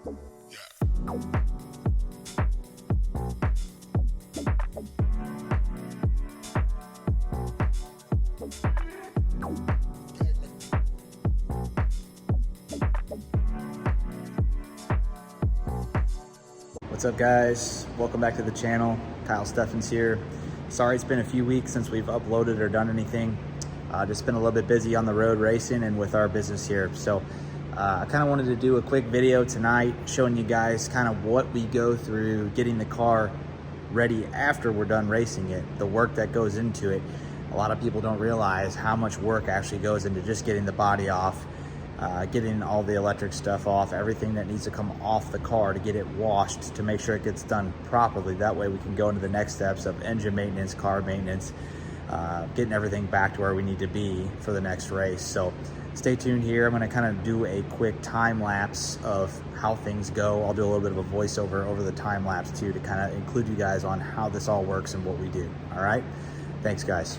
What's up, guys? Welcome back to the channel. Kyle Steffens here. Sorry it's been a few weeks since we've uploaded or done anything. Just been a little bit busy on the road racing and with our business here. So I kind of wanted to do a quick video tonight showing you guys kind of what we go through getting the car ready after we're done racing it, the work that goes into it. A lot of people don't realize how much work actually goes into just getting the body off, getting all the electric stuff off, everything that needs to come off the car to get it washed, to make sure it gets done properly. That way we can go into the next steps of engine maintenance, car maintenance, getting everything back to where we need to be for the next race. So stay tuned here. I'm going to kind of do a quick time lapse of how things go. I'll do a little bit of a voiceover over the time lapse too, to kind of include you guys on how this all works and what we do. All right, thanks guys.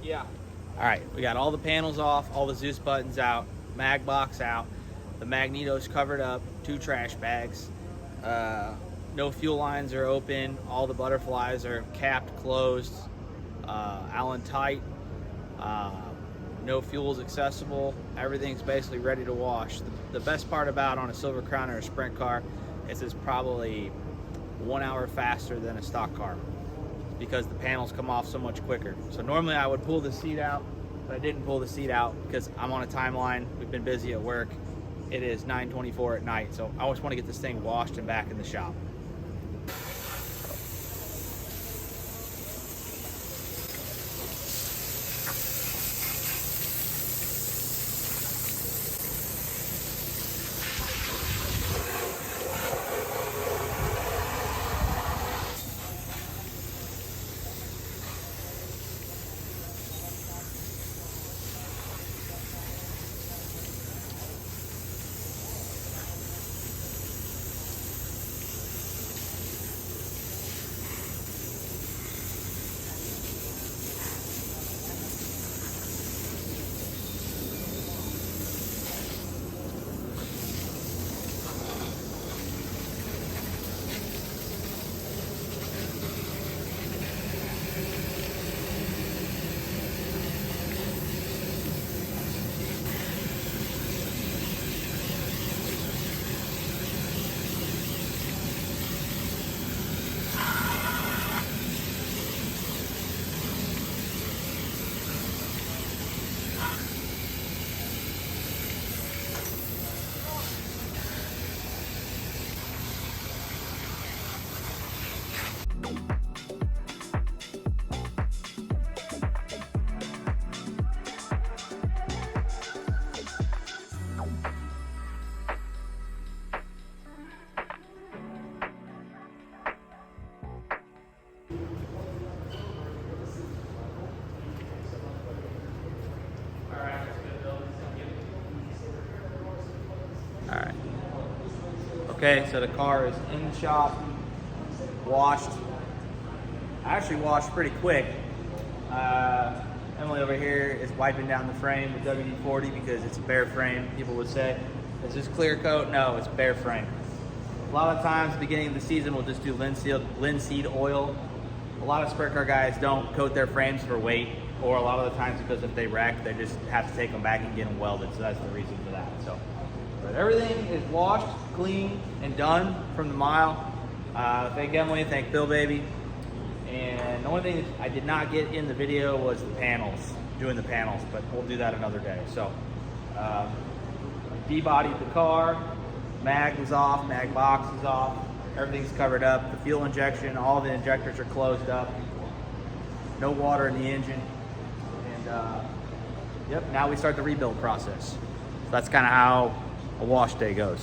Yeah. All right, we got all the panels off, all the Zeus buttons out, mag box out, the magneto's covered up, 2 trash bags, no fuel lines are open, all the butterflies are capped, closed, Allen tight, no fuel's accessible, everything's basically ready to wash. The best part about on a Silver Crown or a sprint car is it's probably 1 hour faster than a stock car, because the panels come off so much quicker. So normally I would pull the seat out, but I didn't pull the seat out because I'm on a timeline. We've been busy at work. It is 9:24 at night, so I just want to get this thing washed and back in the shop. Okay, so the car is in the shop, washed. I actually washed pretty quick. Emily over here is wiping down the frame with WD-40 because it's a bare frame, people would say. Is this clear coat? No, it's bare frame. A lot of times, at the beginning of the season, we'll just do linseed oil. A lot of sprint car guys don't coat their frames for weight, or a lot of the times because if they wreck, they just have to take them back and get them welded. So that's the reason for that. So, but everything is washed, clean, and done from the mile. Thank Emily, thank Bill Baby. And the only thing that I did not get in the video was the panels, doing the panels, but we'll do that another day. So, debodied the car, mag was off, mag box is off, everything's covered up, the fuel injection, all the injectors are closed up, no water in the engine, and yep, now we start the rebuild process. So that's kind of how a wash day goes.